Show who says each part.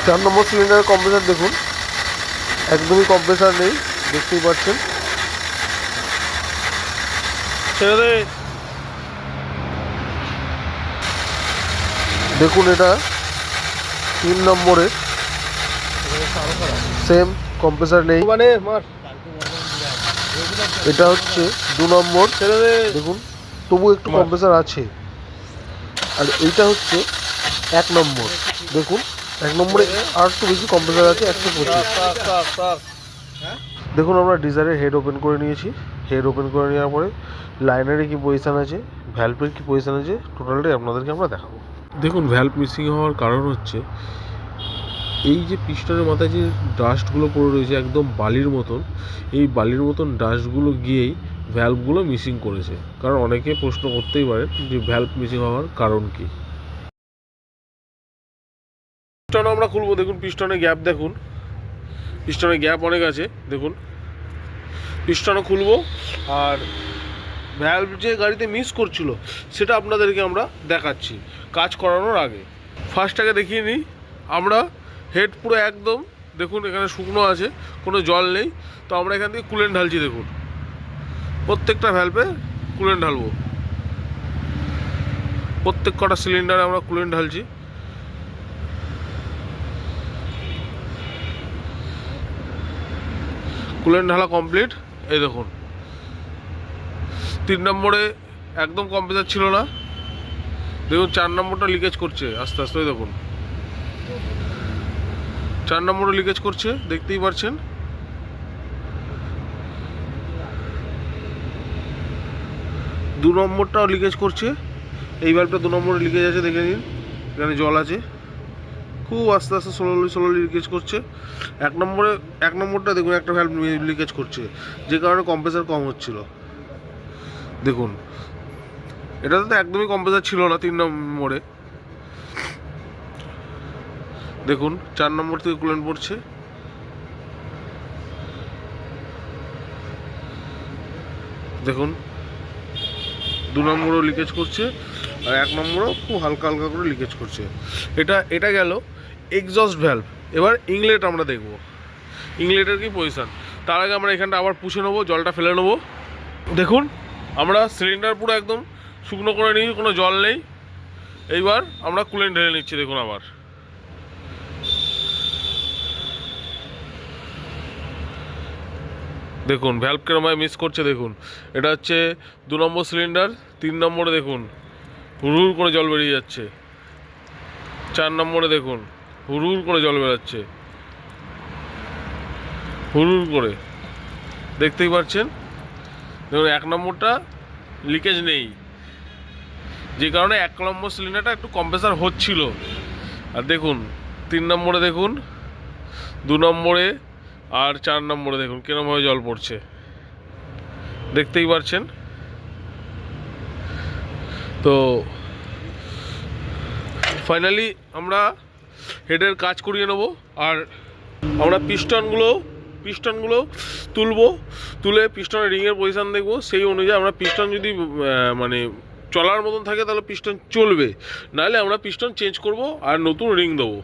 Speaker 1: 4 নম্বর সিলিন্ডারের কম্প্রেসার দেখুন, একদমই কম্প্রেসার নেই, দেখতেই পাচ্ছেন। দেখুন এটা 3 নম্বরের, সেম কম্প্রেসার নেই। এটা হচ্ছে 2 নম্বর, দেখুন তবু একটু কম্প্রেসার আছে। আর এইটা হচ্ছে 1 নম্বর, দেখুন 1 নম্বরে আর একটু বেশি কম্প্রেসার আছে, 125। দেখুন আমরা ডিজারের হেড ওপেন করে নিয়েছি। হেড ওপেন করে নেওয়ার পরে লাইনারে কী পজিশান আছে, ভ্যালভের কী পজিশান আছে, টোটালটাই আপনাদেরকে আমরা দেখাবো। দেখুন ভ্যালভ মিসিং হওয়ার কারণ হচ্ছে এই যে পিস্টনের মাথায় যে ডাস্টগুলো পড়ে রয়েছে একদম বালির মতন, এই বালির মতন ডাস্টগুলো গিয়েই ভ্যালভগুলো মিসিং করেছে। কারণ অনেকে প্রশ্ন করতেই পারেন যে ভ্যালভ মিসিং হওয়ার কারণ কী। পিস্টন আমরা খুলবো, দেখুন পিস্টনে গ্যাপ দেখুন, পিস্টনে গ্যাপ অনেক আছে দেখুন। পিস্টনও খুলবো আর ভ্যালভ যে গাড়িতে মিস করছিল সেটা আপনাদেরকে আমরা দেখাচ্ছি কাজ করানোর আগে। ফার্স্ট আগে দেখিয়ে নিই আমরা। হেড পুরো একদম দেখুন এখানে শুকনো আছে, কোনো জল নেই। তো আমরা এখান থেকে কুলেন্ট ঢালছি, দেখুন প্রত্যেকটা ভ্যালভে কুলেন্ট ঢালবো, প্রত্যেক কটা সিলিন্ডারে আমরা কুলেন্ট ঢালছি। কুলেন্ট ঢালা কমপ্লিট। এই দেখুন 3 নম্বরে একদম কম্প্রেসার ছিল না, দেখুন 4 নম্বরটা লিকেজ করছে আস্তে আস্তে। দেখুন 4 নম্বরও লিকেজ করছে, দেখতেই পাচ্ছেন। দু নম্বরটাও লিকেজ করছে, এই ভ্যালভটা 2 নম্বরে লিকেজ আছে, দেখে নিন এখানে জল আছে, খুব আস্তে আস্তে স্লোলি লিকেজ করছে। 1 নম্বরটা দেখুন একটা ভ্যালভ লিকেজ করছে, যে কারণে কম্প্রেসার কম হচ্ছিল। দেখুন এটাতে তো একদমই কম্প্রেসার ছিল না 3 নম্বরে। দেখুন 4 নম্বর থেকে কুলেন্ট পড়ছে, দেখুন 2 নম্বরও লিকেজ করছে আর 1 নম্বরও খুব হালকা হালকা করে লিকেজ করছে। এটা গেল এক্সস্ট ভ্যালভ। এবার ইনলেট আমরা দেখব, ইনলেটের কি পজিশান। তার আগে আমরা এখানটা আবার পুছে নেবো, জলটা ফেলে নেবো। দেখুন আমরা সিলিন্ডার পুরো একদম শুকনো করে নিই, কোনো জল নেই। এইবার আমরা কুলেন্ট ঢেলে নিচ্ছি, দেখুন আবার দেখুন ভ্যালভ কেরমায় মিস করছে। দেখুন এটা হচ্ছে 2 নম্বর সিলিন্ডার, 3 নম্বরে দেখুন হুড় করে জল বেরিয়ে যাচ্ছে, 4 নম্বরে দেখুন হুড় করে জল বেরোচ্ছে, হুড় করে, দেখতেই পাচ্ছেন। দেখুন 1 নম্বরটা লিকেজ নেই, যে কারণে 1 নম্বর সিলিন্ডারটা একটু কম্প্রেসার হচ্ছিল। আর দেখুন 3 নম্বরে দেখুন, 2 নম্বরে আর 4 নম্বরে দেখুন কিরমভাবে জল পড়ছে, দেখতেই পাচ্ছেন। তো ফাইনালি আমরা হেডের কাজ করিয়ে নেব আর আমরা পিস্টনগুলো তুলবো, তুলে পিস্টনের রিংয়ের পজিশান দেখবো। সেই অনুযায়ী আমরা পিস্টন যদি মানে চলার মতন থাকে তাহলে পিস্টন চলবে, নাহলে আমরা পিস্টন চেঞ্জ করব আর নতুন রিং দেবো।